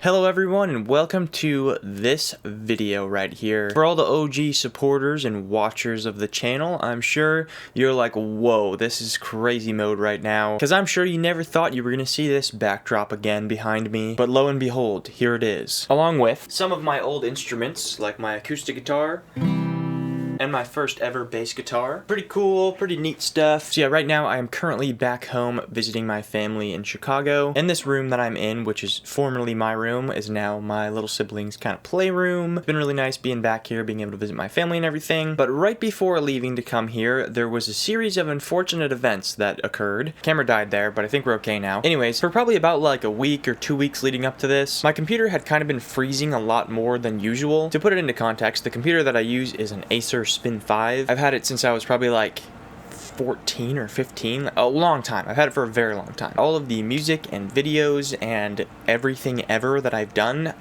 Hello everyone and welcome to this video right here. For all the OG supporters and watchers of the channel, I'm sure you're like, whoa, this is crazy mode right now. Because I'm sure you never thought you were going to see this backdrop again behind me. But lo and behold, here it is. Along with some of my old instruments, like my acoustic guitar, and my first ever bass guitar. Pretty cool, pretty neat stuff. So yeah, right now I am currently back home visiting my family in Chicago. And this room that I'm in, which is formerly my room, is now my little siblings' kind of playroom. It's been really nice being back here, being able to visit my family and everything. But right before leaving to come here, there was a series of unfortunate events that occurred. Camera died there, but I think we're okay now. Anyways, for probably about like a week or 2 weeks leading up to this, my computer had kind of been freezing a lot more than usual. To put it into context, the computer that I use is an Acer Spin 5. I've had it since I was probably like 14 or 15, a long time. I've had it for a very long time. All of the music and videos and everything ever that I've done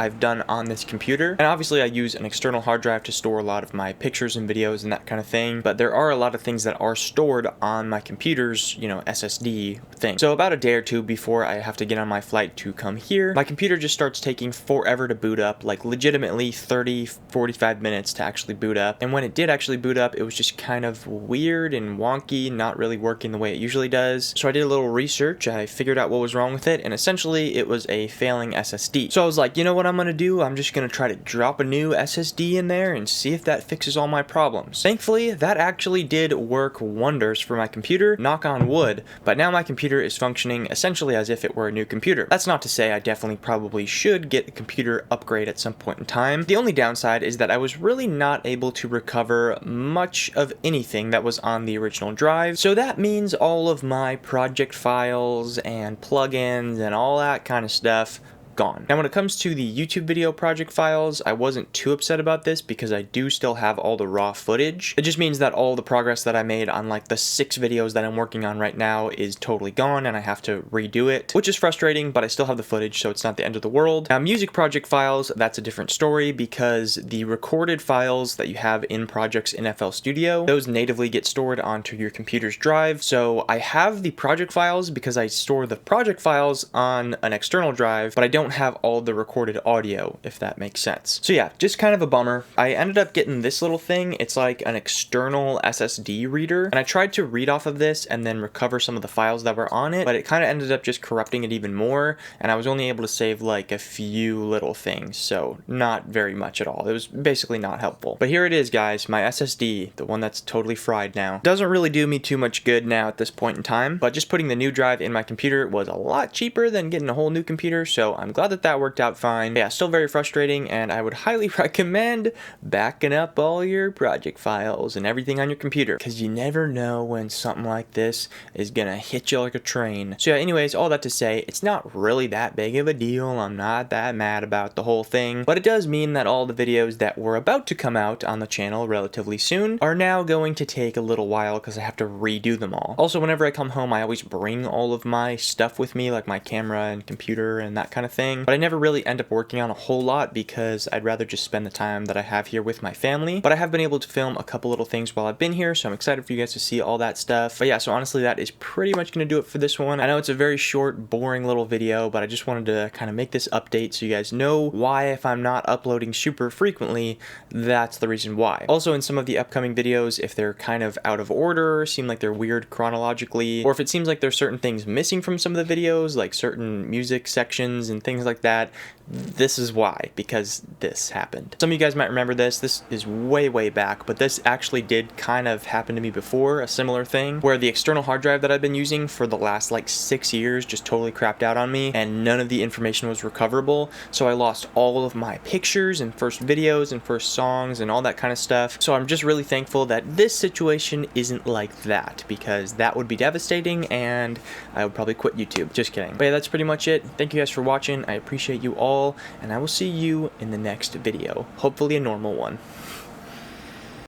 on this computer. And obviously I use an external hard drive to store a lot of my pictures and videos and that kind of thing, but there are a lot of things that are stored on my computer's, SSD thing. So about a day or two before I have to get on my flight to come here, my computer just starts taking forever to boot up, like legitimately 30-45 minutes to actually boot up. And when it did actually boot up, it was just kind of weird and wonky, not really working the way it usually does. So I did a little research, I figured out what was wrong with it, and essentially it was a failing SSD. So I was like, you know what I'm gonna do? I'm just gonna try to drop a new SSD in there and see if that fixes all my problems. Thankfully, that actually did work wonders for my computer, knock on wood, but now my computer is functioning essentially as if it were a new computer. That's not to say I definitely probably should get a computer upgrade at some point in time. The only downside is that I was really not able to recover much of anything that was on the original drive. So that means all of my project files and plugins and all that kind of stuff gone. Now when it comes to the YouTube video project files, I wasn't too upset about this because I do still have all the raw footage. It just means that all the progress that I made on like the 6 videos that I'm working on right now is totally gone and I have to redo it, which is frustrating, but I still have the footage, so it's not the end of the world. Now music project files, that's a different story because the recorded files that you have in Projects in FL Studio, those natively get stored onto your computer's drive. So I have the project files because I store the project files on an external drive, but I don't have all the recorded audio, if that makes sense. So yeah, just kind of a bummer. I ended up getting this little thing. It's like an external SSD reader, and I tried to read off of this and then recover some of the files that were on it, but it kind of ended up just corrupting it even more, and I was only able to save like a few little things, so not very much at all. It was basically not helpful. But here it is, guys, my SSD, the one that's totally fried now. Doesn't really do me too much good now at this point in time, but just putting the new drive in my computer was a lot cheaper than getting a whole new computer, so I'm glad that worked out fine. Yeah, still very frustrating, and I would highly recommend backing up all your project files and everything on your computer, because you never know when something like this is gonna hit you like a train. So yeah, anyways, all that to say, it's not really that big of a deal. I'm not that mad about the whole thing, but it does mean that all the videos that were about to come out on the channel relatively soon are now going to take a little while because I have to redo them all. Also, whenever I come home, I always bring all of my stuff with me, like my camera and computer and that kind of thing, but I never really end up working on a whole lot because I'd rather just spend the time that I have here with my family. But I have been able to film a couple little things while I've been here, so I'm excited for you guys to see all that stuff. But yeah, so honestly, that is pretty much going to do it for this one. I know it's a very short, boring little video, but I just wanted to kind of make this update so you guys know why, if I'm not uploading super frequently, that's the reason why. Also, in some of the upcoming videos, if they're kind of out of order, seem like they're weird chronologically, or if it seems like there's certain things missing from some of the videos, like certain music sections and things like that, this is why, because this happened. Some of you guys might remember this. This is way back, but this actually did kind of happen to me before, a similar thing, where the external hard drive that I've been using for the last like 6 years just totally crapped out on me, and none of the information was recoverable, so I lost all of my pictures and first videos and first songs and all that kind of stuff. So I'm just really thankful that this situation isn't like that, because that would be devastating and I would probably quit YouTube. Just kidding. But yeah, that's pretty much it. Thank you guys for watching. I appreciate you all, and I will see you in the next video. Hopefully a normal one.